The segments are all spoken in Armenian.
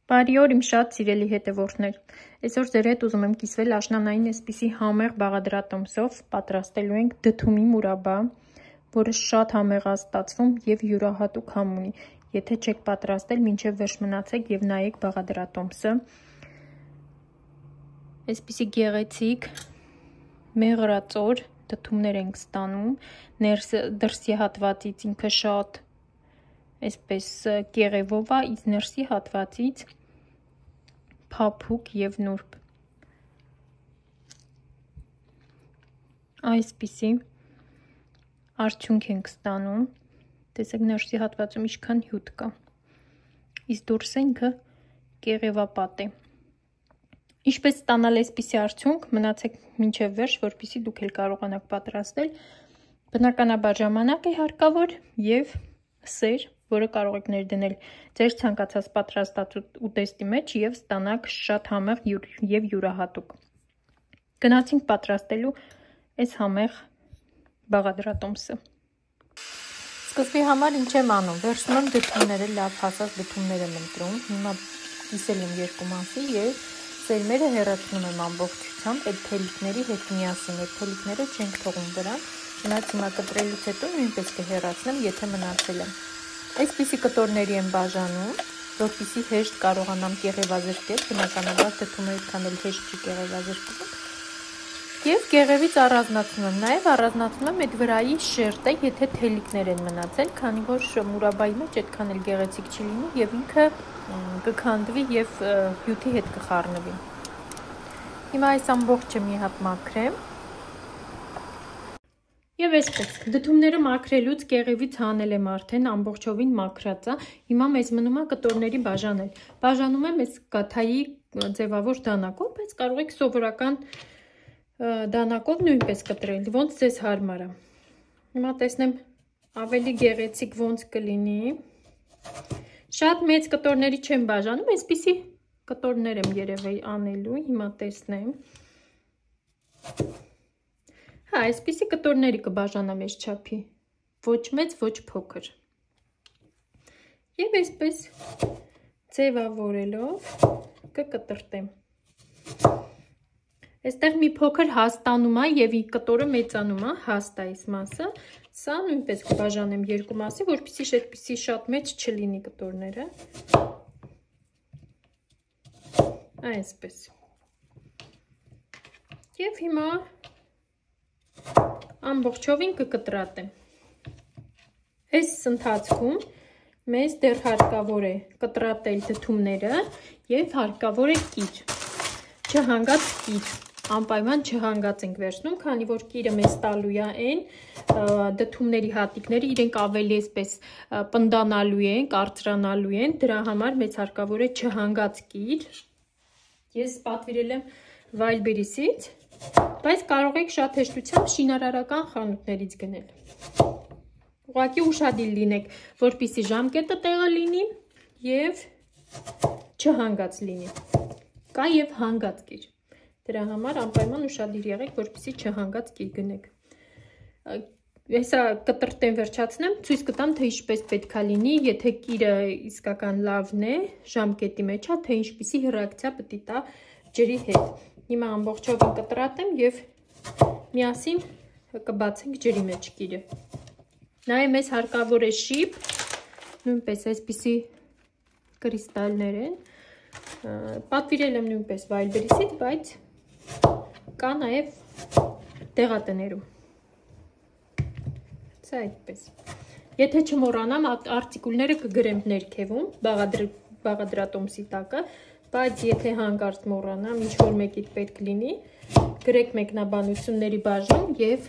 Բարի օր իմ շատ սիրելի հետևորդներ, այսօր ձեր հետ ուզում եմ կիսվել աշնանային այսպիսի համեղ բաղադրատոմսով պատրաստելու ենք դդումի մուրաբա, որը շատ համեղ է ստացվում և յուրահատուկ համ ունի, եթե չեք պատրաստել մինչև վերջ մնացեք և նայեք բաղադրատոմսը, այսպիսի գեղեցիկ մեղրածոր դդումներ ենք ստանում, դրսի հատվածից ինքը շատ այսպես կեղևով է, իսկ ներսի հատվածից փափուկ և նուրբ։ Այսպիսի արդյունք ենք ստանում, տեսեք ներսի հատվածում ինչքան հյութ կա, իսկ դուրսը ինքը կեղևապատ է։ Ինչպես ստանալ այսպիսի արդյունք, մնացեք մինչև վերջ, որպեսզի դուք էլ կարողանաք պատրաստել, բնականաբար ժամանակ է հարկավոր և սեր, որը կարող եք ներդնել ձեր ցանկացած պատրաստած ուտեստի մեջ և ստանաք շատ համեղ և յուրահատուկ։ Գնացինք պատրաստելու այս համեղ բաղադրատոմսը։ Սկզբի համար ինչ եմ անում, վերցնում եմ դդումները, լավ հասած դդումներ եմ ընտրում, հիմա կիսել եմ 2 մասի և սերմերը հեռացնում եմ ամբողջությամբ այդ թելիկների հետ միասին, այդ թելիկները չենք թողում դրան, հիմա կտրելուց հետո նույնպես կհեռացնեմ, եթե մնացել եմ։ Այսպիսի կտորների եմ բաժանում, որպեսզի հեշտ կարողանամ կեղևազրկել, բնականաբար դդումը այդքան էլ հեշտ չի կեղևազրկվում, և կեղևից առանձնացնում եմ, նաև առանձնացնում եմ այդ վրայի շերտը, եթե թելիկներ են մնացել, քանի որ մուրաբայի մեջ այդքան էլ գեղեցիկ չի լինի և ինքը կքանդվի և հյութի հետ կխառնվի։ Հիմա այս ամբողջը մի հատ մաքրեմ։ Եվ այսպես, դդումները մաքրելուց կեղևից հանել եմ արդեն, ամբողջովին մաքրած է, հիմա մեզ մնում է կտորների բաժանել։ Բաժանում եմ այս կաթայի ձևավոր դանակով, բայց կարող եք սովորական դանակով նույնպես կտրել, ոնց ձեզ հարմար է։ Հիմա տեսնեմ ավելի գեղեցիկ ոնց կլինի։ Շատ մեծ կտորների չեմ բաժանում, այսպիսի կտորներ եմ երևի անելու, հիմա տեսնեմ։ Հա, այսպիսի կտորների կբաժանամ այս չափի, ոչ մեծ, ոչ փոքր։ Եվ այսպես ձևավորելով կկտրտեմ։ Այստեղ մի փոքր հաստանում է և կտորը մեծանում է, հաստ է այս մասը, սա նույնպես կբաժանեմ 2 մասի, որպեսզի այդպիսի շատ մեծ չլինի կտորները։ Այսպես։ Եվ հիմա ամբողջովին կկտրատեմ։ Այս ընթացքում մեզ դեռ հարկավոր է կտրատել դդումները և հարկավոր է կիր, չհանգած կիր, անպայման չհանգած ենք վերցնում, քանի որ կիրը մեզ տալու է այն դդումների հատիկները, իրենք ավելի այսպես պնդանալու են, կարծրանալու են, դրա համար մեզ հարկավոր է չհանգած կիր։ Ես պատվիրել եմ Wildberries-ից, բայց կարող եք շատ հեշտությամբ շինարարական խանութներից գնել։ Ուղղակի ուշադիր լինեք, որպեսզի ժամկետը տեղը լինի և չհանգած լինի։ Կա և հանգած կիր։ Դրա համար անպայման ուշադիր եղեք, որպեսզի չհանգած կիր գնեք։ Հեսա կտրտեմ վերջացնեմ, ցույց կտամ, թե ինչպես պետք է լինի, եթե կիրը իսկական լավն է, ժամկետի մեջ է, թե ինչպիսի ռեակցիա պետք է տա ջրի հետ։ Հիմա ամբողջովին կտրատեմ և միասին կբացենք ջրի մեջ կիրը։ Նաև մեզ հարկավոր է շիփ, նույնպես այսպիսի կրիստալներ են, պատվիրել եմ նույնպես Wildberries-ից, բայց կա նաև դեղատներում։ Սա այդպես։ Եթե չմոռանամ, արտիկուլները կգրեմ ներքևում, բաղադրատոմսի տակը, բայց եթե հանկարծ մոռանամ, ինչ-որ մեկիդ պետք լինի, գրեք մեկնաբանությունների բաժնում և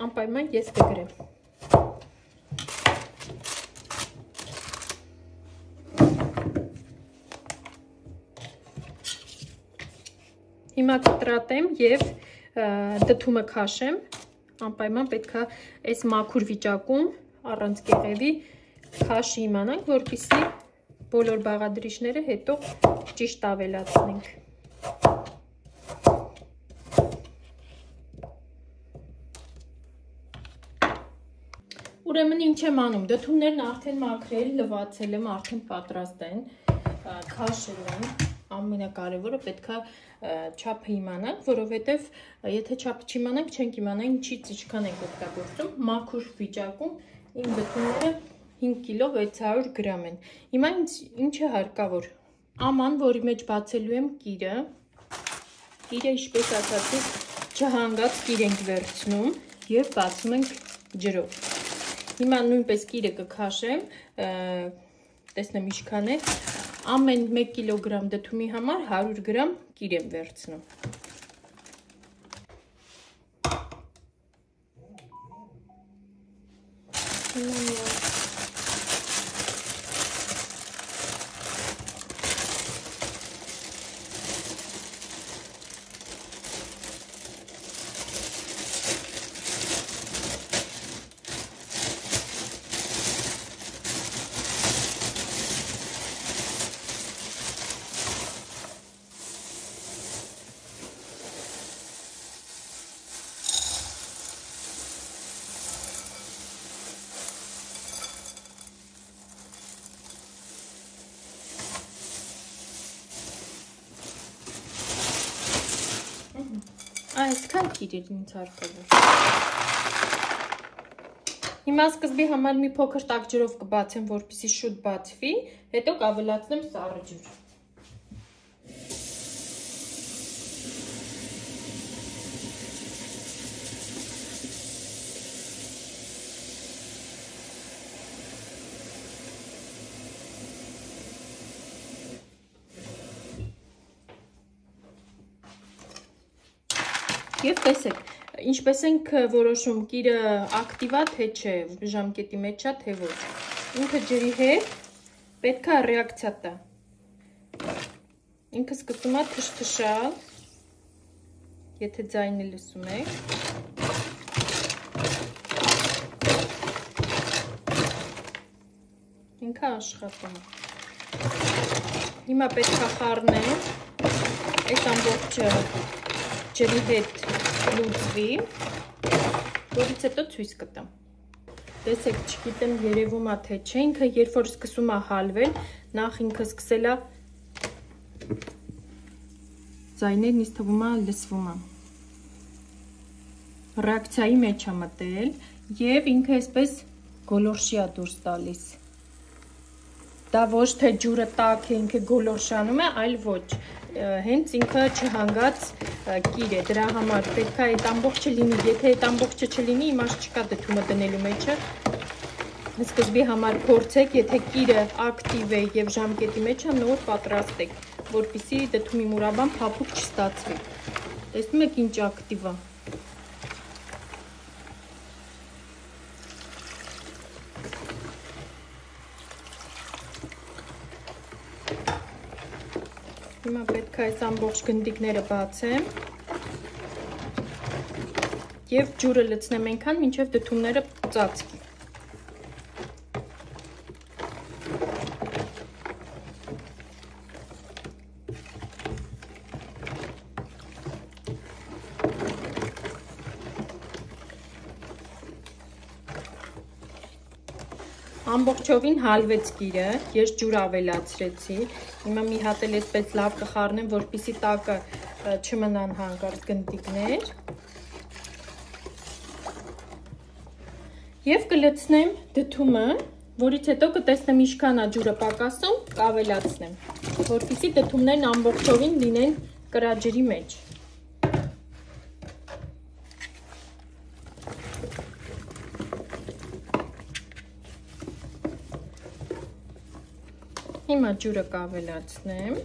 անպայման ես կգրեմ։ Հիմա կտրատեմ և դդումը քաշեմ, անպայման պետք է այս մաքուր վիճակում առանց կեղևի քաշի իմանանք, որպեսզի բոլոր բաղադրիչները հետո ճիշտ ավելացնենք։ Ուրեմն ինչ եմ անում, դդումներն արդեն մաքրել, լվացել եմ, արդեն պատրաստ են, քաշել եմ, ամենակարևորը պետք է չափը իմանանք, որովհետև եթե չափը չիմանանք, չենք իմանա ինչից ինչքան ենք օգտագործում։ Մաքուր վիճակում իմ դդումները 5 կիլո 600 գրամ են։ Հիմա ինչ է հարկավոր։ Աման, որի մեջ բացելու եմ կիրը, ինչպես ասացի, չհանգած կիր ենք վերցնում և բացում ենք ջրով։ Հիմա նույնպես կիրը կքաշեմ, տեսնեմ ինչքան է, ամեն 1 կիլոգրամ դդումի համար 100 գրամ կիր եմ վերցնում։ Այսքան կիր էր ինձ հարկավոր։ Հիմա սկզբի համար մի փոքր տաք ջրով կբացեմ, որպեսզի շուտ բացվի, հետո կավելացնեմ սառը ջուր։ Եվ տեսեք, ինչպես ենք որոշում կիրը ակտիվ է, թե չէ, ժամկետի մեջ է, թե ոչ։ Ինքը ջրի հետ պետք է ռեակցիա տա։ Ինքը սկսում է թշթշալ, եթե ձայնը լսում եք։ Ինքը աշխատում է։ Հիմա պետք է խառնեմ, այս ամբողջը ջրի հետ լուծվի, որից հետո ցույց կտամ։ Տեսեք, չգիտեմ երևում է թե չէ, ինքը երբ որ սկսում է հալվել, նախ ինքը սկսել է ձայներն ինձ թվում է լսվում է։ Ռեակցիայի մեջ է մտել եւ ինքը այսպես գոլորշի է դուրս տալիս։ Դա ոչ թե ջուրը տաք է, ինքը գոլորշանում է, այլ ոչ։ Հենց ինքը չհանգած կիր է, դրա համար պետք է այդ ամբողջը լինի, եթե այդ ամբողջը չլինի, իմաստ չկա դդումը դնելու մեջը։ Սկզբի համար փորձեք, եթե կիրը ակտիվ է եւ ժամկետի մեջ է, նոր պատրաստեք, որպեսզի դդումի մուրաբան փափուկ չստացվի։ Տեսնում եք ինչ ակտիվ է։ Հիմա պետք է այս ամբողջ գնդիկները բացեմ և ջուրը լցնեմ այնքան, մինչև դդումները ծածկի։ Ամբողջովին հալվեց կիրը, ես ջուր ավելացրեցի, հիմա մի հատ էլ այսպես լավ կխառնեմ, որպեսզի տակը չմնան հանկարծ գնդիկներ և կլցնեմ դդումը, որից հետո կտեսնեմ ինչքան է ջուրը պակասում, կավելացնեմ, որպեսզի դդումներն ամբողջովին լինեն կրաջրի մեջ։ Հիմա ջուրը կավելացնեմ։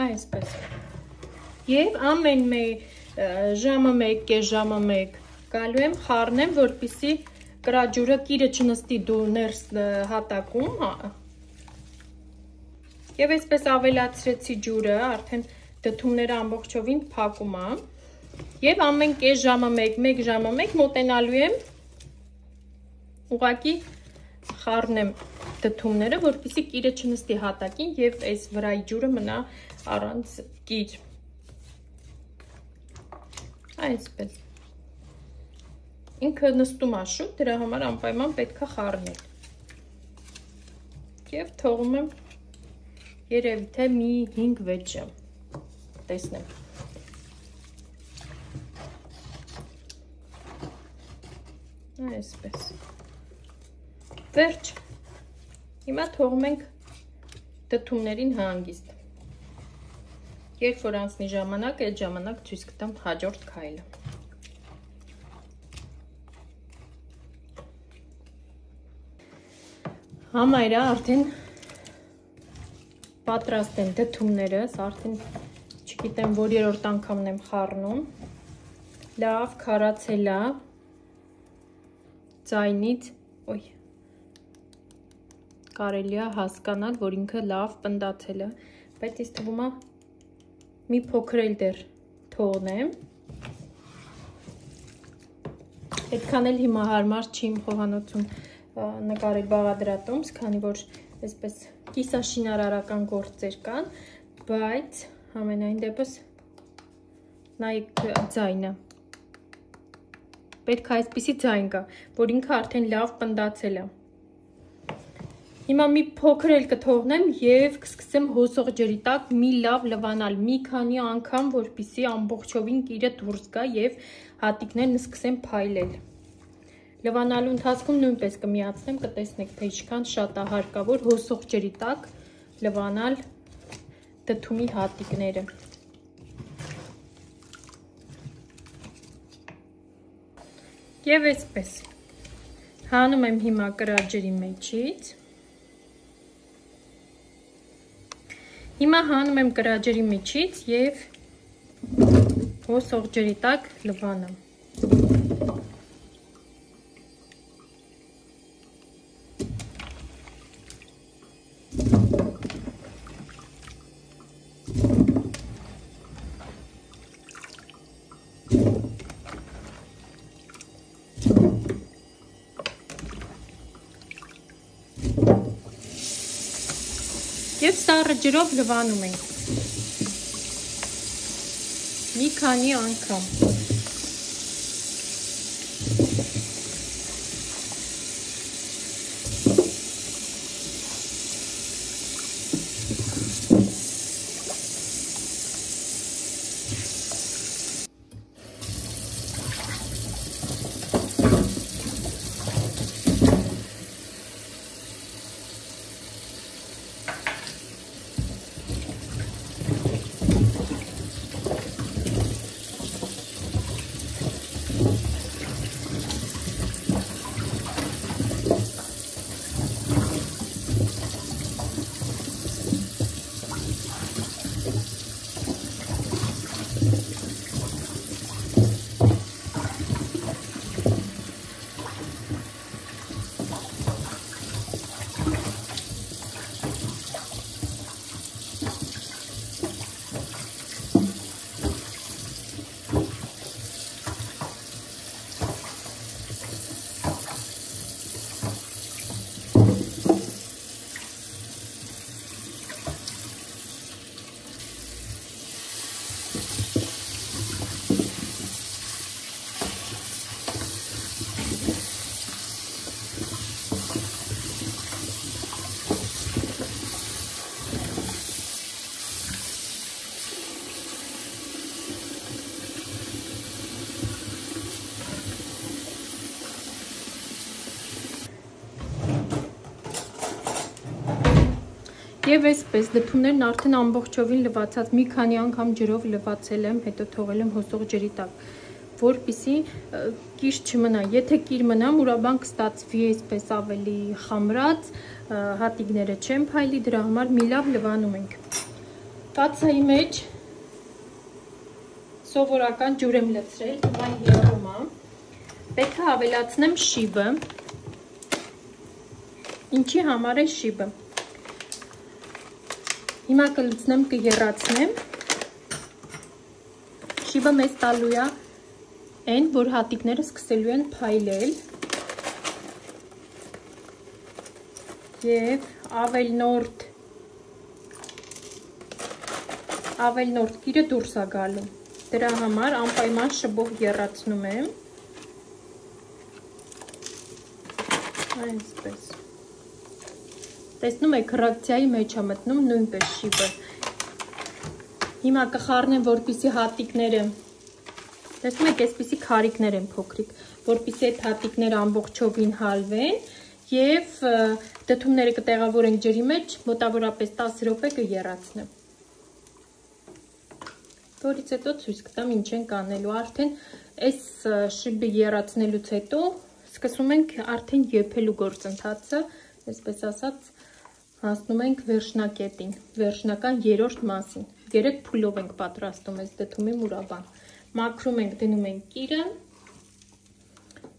Այսպես և ամեն ժամը մեկ, կես ժամը մեկ գալու եմ խառնեմ, որպեսզի կրաջուրը կիրը չնստի դու ներս հատակում, եւ այսպես ավելացրեցի ջուրը, արդեն դդումները ամբողջովին փակում է, եւ ամեն կես ժամը 1 ժամը 1 մոտենալու եմ ուղակի խառնեմ դդումները, որպեսզի կիրը չնստի հատակին եւ այս վրայի ջուրը մնա առանց կիր։ Այսպես։ Ինքը նստում է շուտ, դրա համար անպայման պետք է խառնել։ Եվ թողում եմ երևի թե մի 5-6 ժամ։ Տեսնեմ։ Այսպես։ Վերջ։ Հիմա թողում ենք դդումներին հանգիստ։ Երբ որ անցնի ժամանակ, այդ ժամանակ ցույց կտամ հաջորդ քայլը։ Համայրը արդեն պատրաստ են դդումներս, արդեն չգիտեմ որ երրորդ անգամն եմ խառնում, լավ քարացել է, ձայնից, կարելի է հասկանալ, որ ինքը լավ պնդացել է, բայց ինձ թվում է մի փոքր էլ դեռ թողնեմ, այդքան էլ հիմա հարմար չի իմ խոհանոցում նկարել բաղադրատոմս, քանի որ այսպես կիսաշինարարական գործեր կան, բայց ամենայն դեպս նայեք ձայնը։ Պետք է այսպիսի ձայն կա, որ ինքը արդեն լավ պնդացել է։ Հիմա մի փոքր էլ կթողնեմ եւ կսկսեմ հոսող ջրի տակ մի լավ լվանալ, մի քանի անգամ, որպեսզի ամբողջովին կիրը դուրս գա եւ հատիկներն սկսեն փայլել։ Լվանալու ընթացքում նույնպես կմիացնեմ, կտեսնեք, թե ինչքան շատ է հարկավոր հոսող ջրի տակ լվանալ դդումի հատիկները։ Եվ այսպես հանում եմ հիմա կրաջերի մեջից։ Հիմա հանում եմ կրաջերի միջից եւ հոսող ջրի տակ լվանում։ Եվ սառը ջրով լվանում ենք մի քանի անգամ։ Եվ այսպես դդումներն արդեն ամբողջովին լվացած, մի քանի անգամ ջրով լվացել եմ, հետո թողել եմ հոսող ջրի տակ, որպեսզի կիր չմնա։ Եթե կիր մնա, մուրաբան կստացվի այսպես ավելի խամրած, հատիկները չեն փայլի, դրա համար մի լավ լվանում ենք։ Կաթսայի մեջ սովորական ջուր եմ լցրել, հիմա հիանում է, պետք է ավելացնեմ շիբը։ Ինչի համար է շիբը։ Հիմա կլցնեմ, կեռացնեմ։ Շիբը մեզ տալու է այն, որ հատիկները սկսելու են փայլել և ավելնորդ գիրը դուրս է գալու։ Դրա համար անպայման շբով եռացնում եմ։ Այսպես։ Տեսնում եք, ռեակցիայի մեջ է մտնում նույնպես շիբը։ Հիմա կխառնեմ, որպեսզի հատիկները, տեսնում եք, այսպիսի քարիկներ են փոքրիկ, որպեսզի այդ հատիկները ամբողջովին հալվեն և դդումները կտեղավորենք ջրի մեջ, մոտավորապես 10 րոպե կեռացնեմ։ Որից հետո ցույց կտամ ինչ ենք անելու։ Արդեն այս շիբը եռացնելուց հետո սկսում ենք արդեն եփելու գործընթացը, այսպես ասած, հասնում ենք վերջնակետին, վերջնական 3-րդ մասին։ 3 փուլով ենք պատրաստում այս դդումի մուրաբան։ Մաքրում ենք, դնում ենք կիրը,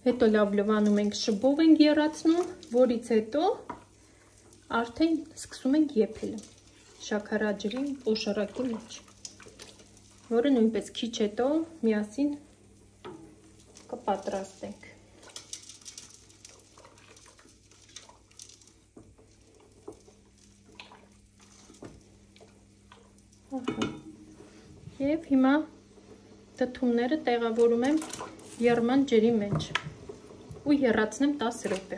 հետո լավ լվանում ենք, շբով ենք եռացնում, որից հետո արդեն սկսում ենք եփելը շաքարաջրի օշարակի մեջ, որը նույնպես քիչ հետո միասին կպատրաստենք։ Եվ հիմա դդումները տեղավորում եմ եռման ջրի մեջ ու եռացնեմ 10 րոպե։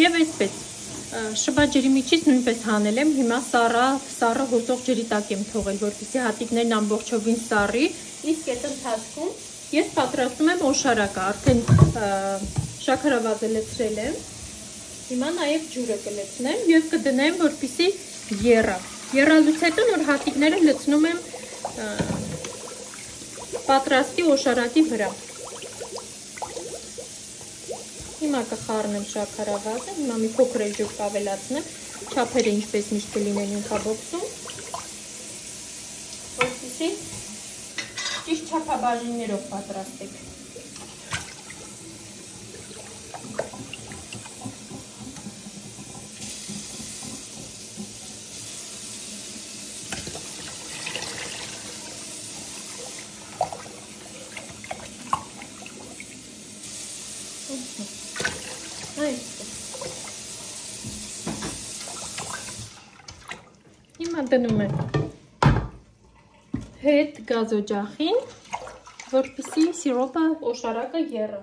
Եվ այսպես, շբաջրի միջից նույնպես հանել եմ, հիմա սառը հոսող ջրի տակ եմ թողել, որպեսզի հատիկներն ամբողջովին սառի, իսկ այդ ընթացքում ես պատրաստում եմ օշարակը, արդեն շաքարավազը լցրել եմ, հիմա նաև ջուրը կլցնեմ և կդնեմ, որպեսզի եռա։ Եռալուց հետո նոր հատիկները լցնում եմ պատրաստի օշարակի վրա։ Հիմա կխառնեմ շաքարավազը, հիմա մի փոքր էլ ջուր կավելացնեմ, չափերը ինչպես միշտ կլինեն ինքաբոքսում, որպեսզի ճիշտ չափաբաժիններով պատրաստեք։ Հիմա դնում եմ հետ գազօջախին, որպեսզի սիրոպը օշարակը եռա։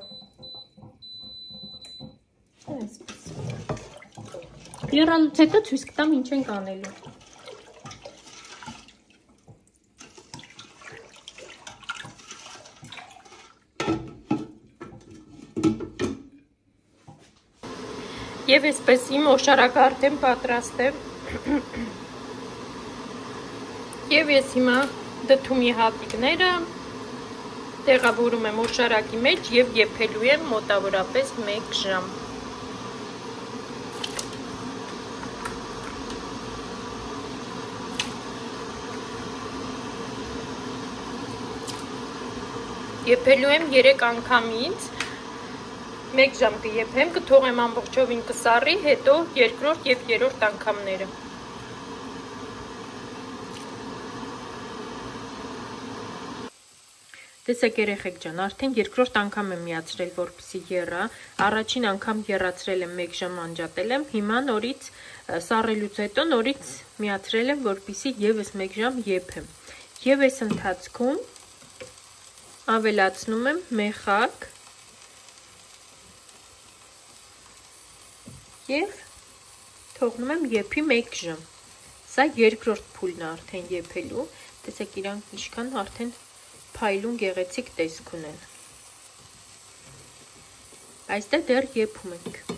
Եռալուց հետո ցույց կտամ ինչ ենք անելու։ Եվ այսպես իմ օշարակը արդեն պատրաստ է։ Եվ ես հիմա դդումի հատիկները տեղավորում եմ օշարակի մեջ և եփելու եմ մոտավորապես 1 ժամ։ Եփելու եմ 3 անգամից, 1 ժամ կեփեմ, կթողեմ ամբողջովին կսառի, հետո 2-րդ և 3-րդ անգամները։ Տեսեք երեխեք ջան, արդեն 2-րդ անգամ եմ միացրել, որպեսզի եռա, առաջին անգամ եռացրել եմ 1 ժամ անջատել եմ, հիմա նորից սառելուց հետո նորից միացրել եմ, որպեսզի ևս 1 ժամ եփեմ։ Եվ այս ընթացքում ավելացնում եմ մեխակ և թողնում եմ եփի 1 ժամ։ Սա 2-րդ փուլն է արդեն եփելու, տեսեք իրանք ինչքան արդեն փայլուն գեղեցիկ տեսք ունեն։ Այստեղ դեռ եփում ենք։